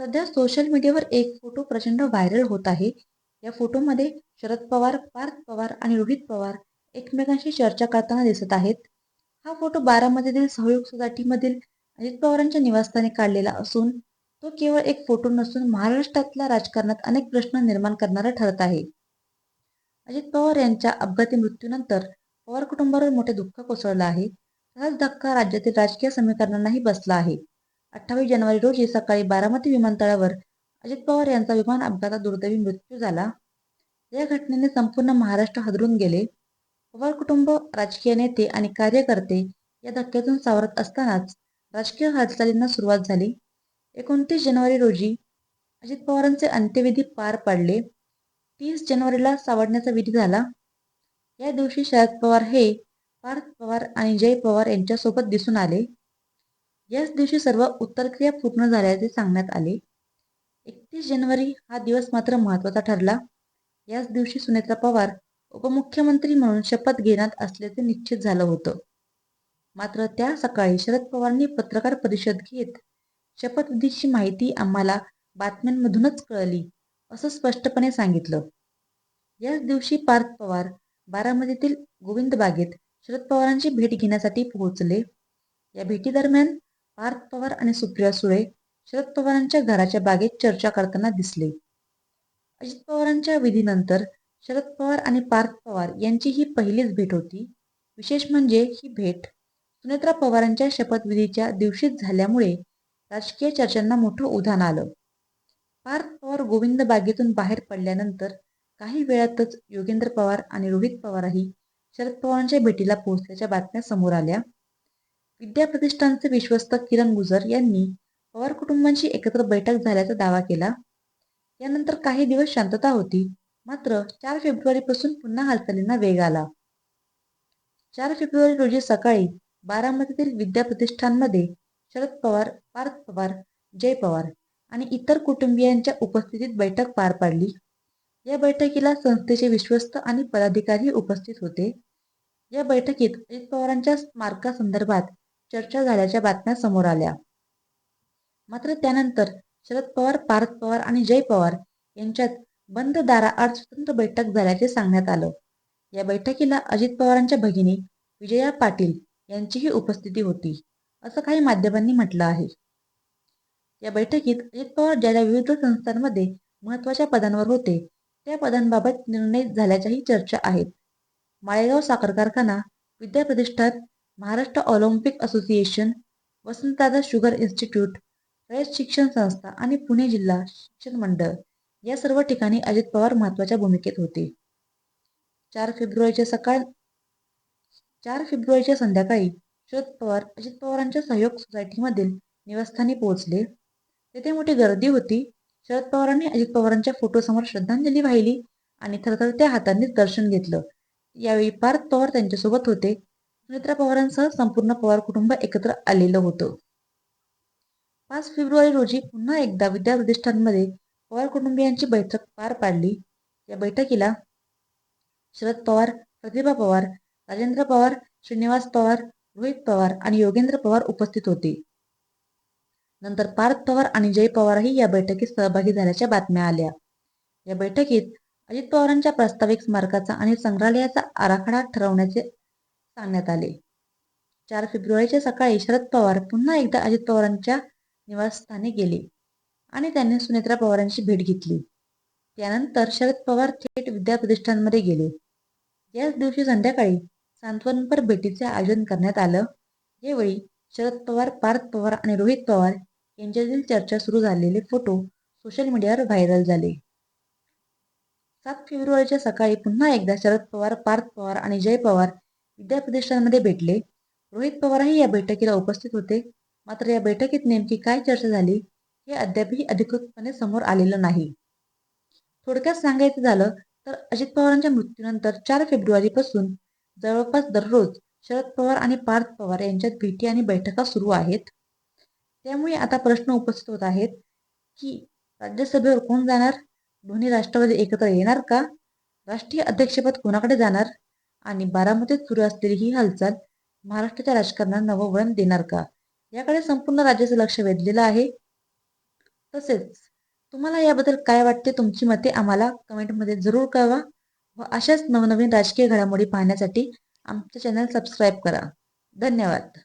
सध्या सोशल मीडियावर एक फोटो प्रचंड व्हायरल होत आहे. या फोटोमध्ये शरद पवार, पार्थ पवार आणि रोहित पवार एकमेकांशी चर्चा करताना दिसत आहेत. हा फोटो बारामतीतील सहयोग सोसायटीमधील अजित पवारांच्या निवासस्थानी काढलेला असून तो केवळ एक फोटो नसून महाराष्ट्रातल्या राजकारणात अनेक प्रश्न निर्माण करणारा ठरत आहे. अजित पवार यांच्या अपघाती मृत्यूनंतर पवार कुटुंबावर मोठे दुःख कोसळलं आहे. तसाच धक्का राज्यातील राजकीय समीकरणांनाही बसला आहे. 28 जानेवारी रोजी सकाळी बारामती विमानतळावर अजित पवार यांचा विमान अपघातात दुर्दैवी मृत्यू झाला. या घटनेने संपूर्ण महाराष्ट्र हादरून गेले. पवार कुटुंब, राजकीय नेते आणि कार्यकर्ते या धक्क्यातून सावरत असतानाच राजकीय हालचालींना सुरुवात झाली. 29 जानेवारी रोजी अजित पवारांचे अंत्यविधी पार पडले. 30 जानेवारीला सावरण्याचा विधी झाला. या दिवशी शरद पवार हे पार्थ पवार आणि जय पवार यांच्यासोबत दिसून आले. याच दिवशी सर्व उत्तरक्रिया पूर्ण झाल्याचे सांगण्यात आले. 31 जानेवारी हा दिवस मात्र महत्त्वाचा ठरला. याच दिवशी सुनेत्रा पवार उपमुख्यमंत्री म्हणून शपथ घेणार असल्याचे निश्चित झालं होतं. मात्र त्या सकाळी शरद पवारांनी पत्रकार परिषद घेत शपथविधीची माहिती आम्हाला बातम्यांमधूनच कळली, असं स्पष्टपणे सांगितलं. याच दिवशी पार्थ पवार बारामतीतील गोविंद बागेत शरद पवारांची भेट घेण्यासाठी पोहोचले. या भेटीदरम्यान पार्थ पवार आणि सुप्रिया सुळे शरद पवारांच्या घराच्या बागेत चर्चा करताना दिसले. अजित पवारांच्या विधीनंतर शरद पवार आणि पार्थ पवार यांची ही पहिलीच भेट होती. विशेष म्हणजे ही भेट सुनेत्रा पवारांच्या शपथविधीच्या दिवशीच झाल्यामुळे राजकीय चर्चांना मोठं उधाण आलं. पार्थ पवार गोविंद बागेतून बाहेर पडल्यानंतर काही वेळातच योगेंद्र पवार आणि रोहित पवारही शरद पवारांच्या भेटीला पोहोचल्याच्या बातम्या समोर आल्या. विद्या प्रतिष्ठानचे विश्वस्त किरण गुजर यांनी पवार कुटुंबांची एकत्र बैठक झाल्याचा दावा केला. यानंतर काही दिवस शांतता होती. मात्र 4 फेब्रुवारीपासून पुन्हा हालचालींना वेग आला. 4 फेब्रुवारी रोजी सकाळी बारामतीतील विद्या प्रतिष्ठानमध्ये शरद पवार, पार्थ पवार, जय पवार आणि इतर कुटुंबियांच्या उपस्थितीत बैठक पार पडली. या बैठकीला संस्थेचे विश्वस्त आणि पदाधिकारी उपस्थित होते. या बैठकीत अजित पवारांच्या स्मारकासंदर्भात चर्चा झाल्याच्या बातम्या समोर आल्या. मात्र त्यानंतर शरद पवार, पार्थ पवार आणि जय पवार यांच्यात बंद दाराआड स्वतंत्र बैठक झाल्याचे सांगण्यात आलं. या बैठकीला अजित पवारांच्या भगिनी विजया पाटील यांचीही उपस्थिती होती, असं काही माध्यमांनी म्हटलं आहे. या बैठकीत अजित पवार ज्या विविध संस्थांमध्ये महत्त्वाच्या पदांवर होते त्या पदांबाबत निर्णय झाल्याच्याही चर्चा आहेत. माळेगाव साखर कारखाना, Vidya Pratishthan, Maharashtra Olympic association, Vasantdada sugar institute, Rayat Shikshan Sanstha आणि पुणे जिल्हा शिक्षण मंडळ या सर्व ठिकाणी अजित पवार महत्त्वाच्या भूमिकेत होते. 4 फेब्रुवारीच्या संध्याकाळी शरद पवार अजित पवारांच्या सहयोग सोसायटीमधील निवासस्थानी पोहोचले. तेथे मोठी गर्दी होती. शरद पवारांनी अजित पवारांच्या फोटोसमोर श्रद्धांजली वाहिली आणि थरथरत्या हातांनी दर्शन घेतलं. यावेळी पार्थ पवार त्यांच्यासोबत होते. सुनेत्रा पवारांसह संपूर्ण पवार कुटुंब एकत्र आलेलं होतं. 5 फेब्रुवारी रोजी पुन्हा एकदा विद्या प्रतिष्ठानमध्ये पवार कुटुंबियांची बैठक पार पाडली. या बैठकीला शरद पवार, प्रतिभा पवार, राजेंद्र पवार, श्रीनिवास पवार, रोहित पवार आणि योगेंद्र पवार उपस्थित होते. नंतर पार्थ पवार आणि जय पवारही या बैठकीत सहभागी झाल्याच्या बातम्या आल्या. या बैठकीत अजित पवारांच्या प्रस्तावित स्मारकाचा आणि संग्रहालयाचा आराखडा ठरवण्याचे सांगण्यात आले. 4 फेब्रुवारीच्या सकाळी शरद पवार पुन्हा एकदा अजित पवारांच्या निवासस्थानी गेले आणि त्यांनी सुनेत्रा पवारांची भेट घेतली. त्यानंतर शरद पवार थेट विद्या प्रतिष्ठानमध्ये गेले. याच दिवशी संध्याकाळी सांत्वनपर भेटीचे आयोजन करण्यात आलं. यावेळी शरद पवार, पार्थ पवार आणि रोहित पवार यांच्यातील चर्चा सुरू झालेले फोटो सोशल मीडियावर व्हायरल झाले. 7 फेब्रुवारीच्या सकाळी पुन्हा एकदा शरद पवार, पार्थ पवार आणि जय पवार विद्या प्रतिष्ठानमध्ये भेटले. रोहित पवारही या बैठकीला उपस्थित होते. मात्र या बैठकीत नेमकी काय चर्चा झाली हे अद्यापही अधिकृतपणे समोर आलेलं नाही. थोडक्यात सांगायचं झालं तर अजित पवारांच्या मृत्यूनंतर 4 फेब्रुवारीपासून जवळपास दररोज शरद पवार आणि पार्थ पवार यांच्यात भेटी आणि बैठका सुरू आहेत. त्यामुळे आता प्रश्न उपस्थित होत आहेत की राज्यसभेवर कोण जाणार? दोन्ही राष्ट्रवादी एकत्र येणार का? राष्ट्रीय अध्यक्षपद कोणाकडे जाणार? आणि बारामतीत सुरू असलेली ही हालचाल महाराष्ट्राच्या राजकारणाला नवं वळण देणार का? याकडे संपूर्ण राज्याचं लक्ष वेधलेलं आहे. तसेच तुम्हाला याबद्दल काय वाटते, तुमची मते आम्हाला कमेंटमध्ये जरूर कळवा व अशाच नवनवीन राजकीय घडामोडी पाहण्यासाठी आमचं चॅनल सबस्क्राईब करा. धन्यवाद.